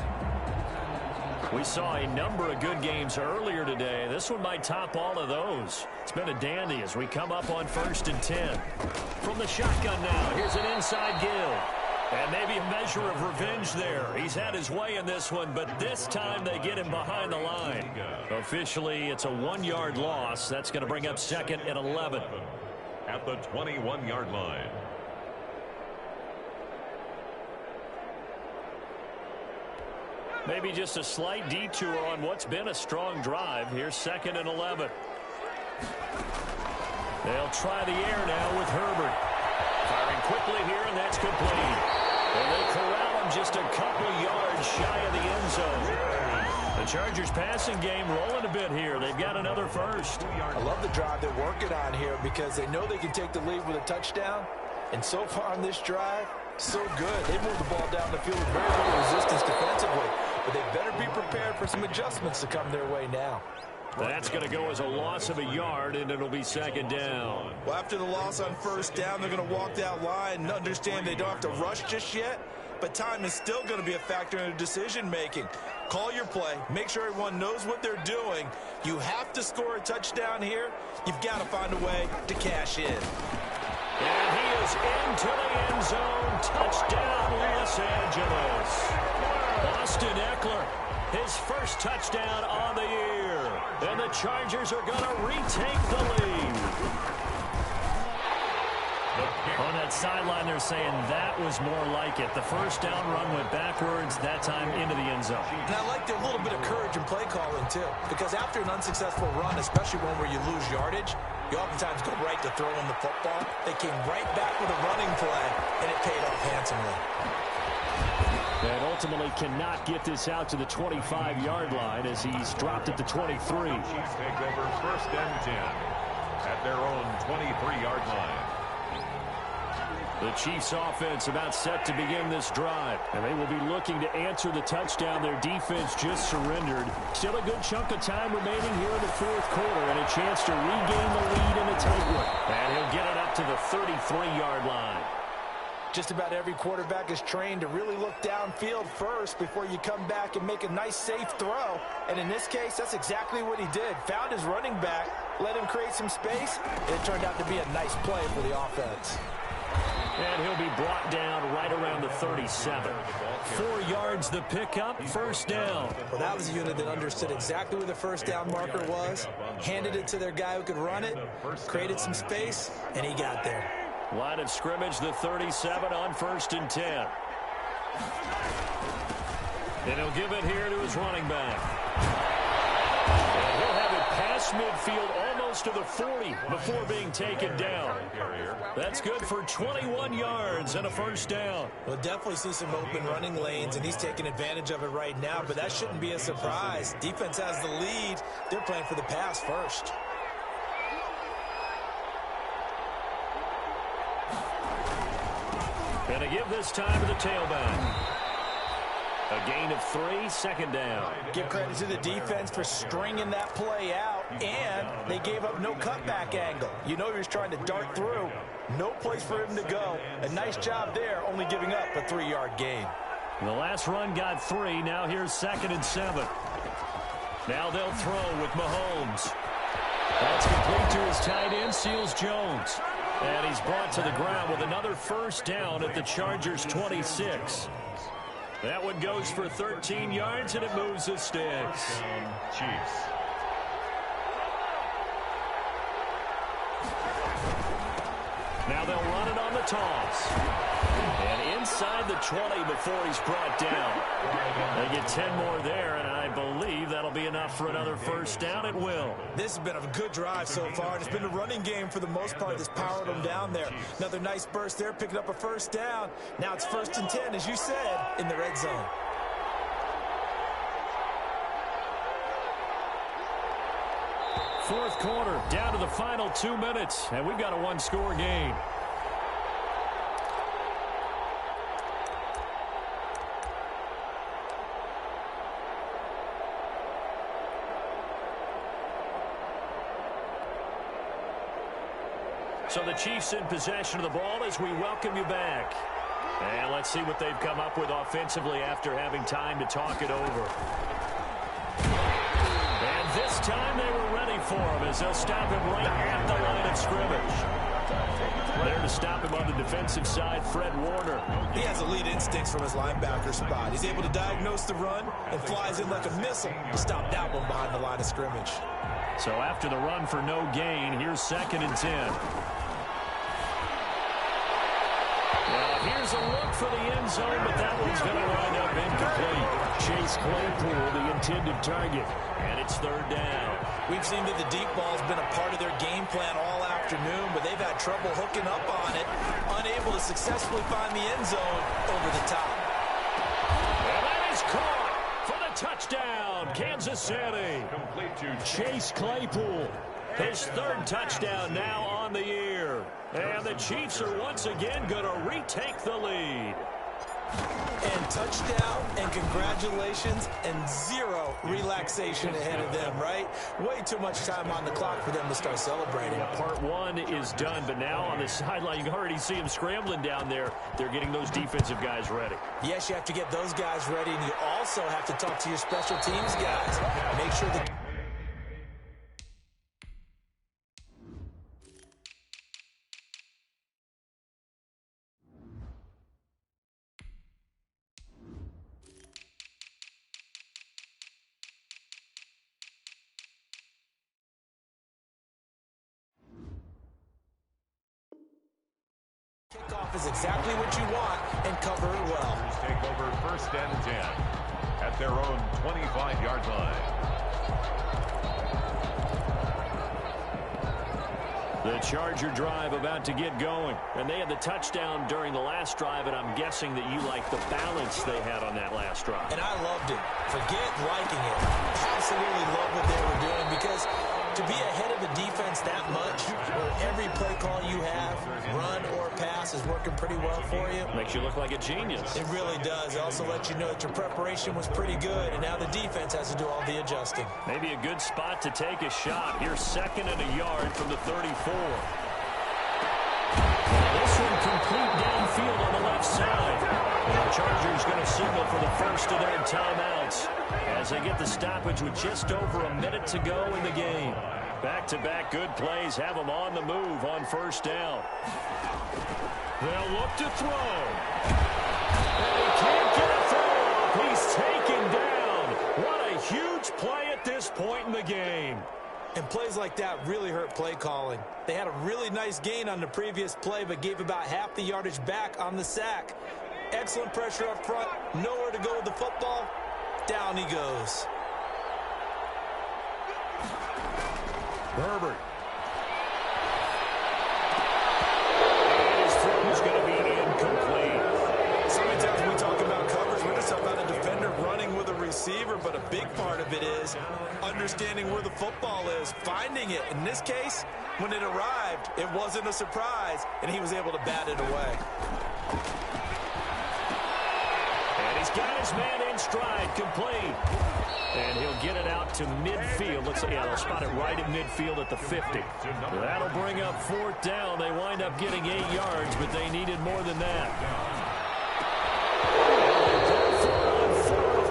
Speaker 1: We saw a number of good games earlier today. This one might top all of those. It's been a dandy as we come up on 1st and 10. From the shotgun now, here's an inside Gill. And maybe a measure of revenge there. He's had his way in this one, but this time they get him behind the line. Officially, it's a 1-yard loss. That's going to bring up 2nd and 11.
Speaker 3: At the 21-yard line.
Speaker 1: Maybe just a slight detour on what's been a strong drive. Here's 2nd and 11. They'll try the air now with Herbert. Firing quickly here, and that's complete. And they corral him just a couple yards shy of the end zone. The Chargers passing game rolling a bit here. They've got another 1st.
Speaker 4: I love the drive they're working on here because they know they can take the lead with a touchdown. And so far on this drive, so good. They moved the ball down the field with very little resistance defensively. But they better be prepared for some adjustments to come their way now.
Speaker 1: That's going to go as a loss of a yard, and it'll be 2nd down.
Speaker 2: Well, after the loss on 1st down, they're going to walk that line and understand they don't have to rush just yet. But time is still going to be a factor in their decision-making. Call your play. Make sure everyone knows what they're doing. You have to score a touchdown here. You've got to find a way to cash in.
Speaker 1: And he is into the end zone. Touchdown, Los Angeles. Austin Eckler, his 1st touchdown on the year. And the Chargers are going to retake the lead. On that sideline, they're saying that was more like it. The 1st down run went backwards, that time into the end zone.
Speaker 2: And I like a little bit of courage in play calling, too. Because after an unsuccessful run, especially one where you lose yardage, you oftentimes go right to throwing the football. They came right back with a running play, and it paid off handsomely.
Speaker 1: And ultimately cannot get this out to the 25-yard line as he's dropped at the 23.
Speaker 3: Chiefs take over 1st and 10 at their own 23-yard line.
Speaker 1: The Chiefs offense about set to begin this drive. And they will be looking to answer the touchdown their defense just surrendered. Still a good chunk of time remaining here in the 4th quarter and a chance to regain the lead in a tight one. And he'll get it up to the 33-yard line.
Speaker 4: Just about every quarterback is trained to really look downfield first before you come back and make a nice, safe throw. And in this case, that's exactly what he did. Found his running back, let him create some space, and it turned out to be a nice play for the offense.
Speaker 1: And he'll be brought down right around the 37. 4 yards the pickup, 1st down.
Speaker 2: Well, that was a unit that understood exactly where the 1st down marker was, handed it to their guy who could run it, created some space, and he got there.
Speaker 1: Line of scrimmage, the 37 on 1st and 10. And he'll give it here to his running back. And he'll have it past midfield almost to the 40 before being taken down. That's good for 21 yards and a 1st down.
Speaker 2: We'll definitely see some open running lanes, and he's taking advantage of it right now, but that shouldn't be a surprise. Defense has the lead. They're playing for the pass first.
Speaker 1: And a give this time to the tailback. A gain of 3, 2nd down.
Speaker 4: Give credit to the defense for stringing that play out, and they gave up no cutback angle. You know he was trying to dart through. No place for him to go. A nice job there, only giving up a 3-yard gain.
Speaker 1: The last run got 3. Now here's 2nd and 7. Now they'll throw with Mahomes. That's complete to his tight end, Seals Jones. And he's brought to the ground with another 1st down at the Chargers' 26. That one goes for 13 yards, and it moves the sticks.
Speaker 3: Chiefs.
Speaker 1: Now they'll run it on the toss. And inside the 20 before he's brought down. They get 10 more there, and I believe that'll be enough for another first down. It will.
Speaker 4: This has been a good drive so far. It's been a running game for the most part that's powered them down there. Another nice burst there, picking up a first down. Now it's 1st and 10, as you said, in the red zone.
Speaker 1: Fourth quarter, down to the final 2 minutes, and we've got a one-score game. So the Chiefs in possession of the ball as we welcome you back. And let's see what they've come up with offensively after having time to talk it over. And this time they were ready for him as they'll stop him right at the line of scrimmage. There to stop him on the defensive side, Fred Warner.
Speaker 4: He has elite instincts from his linebacker spot. He's able to diagnose the run and flies in like a missile to stop that one behind the line of scrimmage.
Speaker 1: So after the run for no gain, here's 2nd and 10. Here's a look for the end zone, but that one's going to wind up incomplete. Chase Claypool, the intended target, and it's 3rd down.
Speaker 4: We've seen that the deep ball's been a part of their game plan all afternoon, but they've had trouble hooking up on it, unable to successfully find the end zone over the top.
Speaker 1: And that is caught for the touchdown, Kansas City.
Speaker 3: Complete to
Speaker 1: Chase Claypool, his 3rd touchdown now on the year. And the Chiefs are once again going to retake the lead.
Speaker 4: And touchdown, and congratulations, and 0 relaxation ahead of them, right? Way too much time on the clock for them to start celebrating.
Speaker 1: Part 1 is done, but now on the sideline, you can already see them scrambling down there. They're getting those defensive guys ready.
Speaker 4: Yes, you have to get those guys ready, and you also have to talk to your special teams guys. Make sure that... Kickoff is exactly what you want, and cover it well.
Speaker 3: take over 1st and 10 at their own 25-yard line.
Speaker 1: The Charger drive about to get going. And they had the touchdown during the last drive, and I'm guessing that you like the balance they had on that last drive.
Speaker 4: And I loved it. Forget liking it. Absolutely love what they were doing, because to be ahead of the defense that much, where every play call you have, run or pass, is working pretty well for you.
Speaker 1: Makes you look like a genius.
Speaker 4: It really does. It also lets you know that your preparation was pretty good, and now the defense has to do all the adjusting.
Speaker 1: Maybe a good spot to take a shot. Here's 2nd and a yard from the 34. This one complete downfield on the left side. The Chargers going to signal for the first of their timeouts as they get the stoppage with just over a minute to go in the game. Back-to-back good plays have them on the move on 1st down. They'll look to throw. And he can't get a throw. He's taken down. What a huge play at this point in the game.
Speaker 4: And plays like that really hurt play calling. They had a really nice gain on the previous play, but gave about half the yardage back on the sack. Excellent pressure up front. Nowhere to go with the football. Down he goes.
Speaker 1: Herbert. And his throw is going to be incomplete.
Speaker 4: So many times when we talk about coverage, we're just talking about a defender running with a receiver, but a big part of it is understanding where the football is, finding it. In this case, when it arrived, it wasn't a surprise, and he was able to bat it away.
Speaker 1: And he's got his man in stride, complete. And he'll get it out to midfield. Looks like, yeah, they'll spot it right at midfield at the 50. That'll bring up 4th down. They wind up getting 8 yards, but they needed more than that.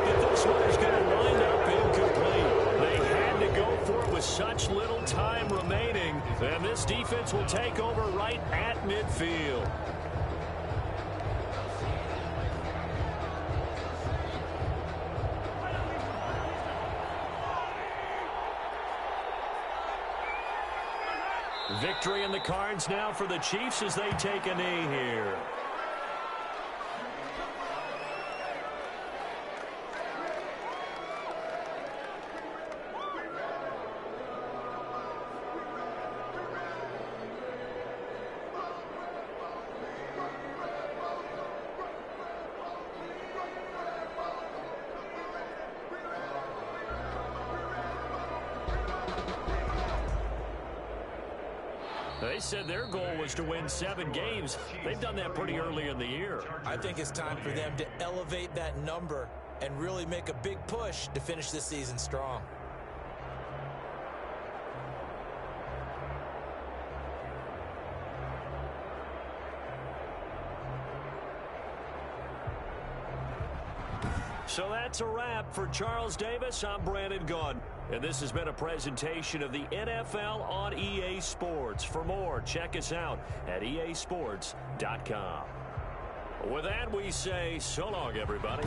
Speaker 1: But this one is going to wind up incomplete. They had to go for it with such little time remaining. And this defense will take over right at midfield. Victory in the cards now for the Chiefs as they take a knee here. They said their goal was to win 7 games. They've done that pretty early in the year.
Speaker 2: I think it's time for them to elevate that number and really make a big push to finish this season strong.
Speaker 1: So that's a wrap for Charles Davis. I'm Brandon Gaudin. And this has been a presentation of the NFL on EA Sports. For more, check us out at easports.com. With that, we say so long, everybody.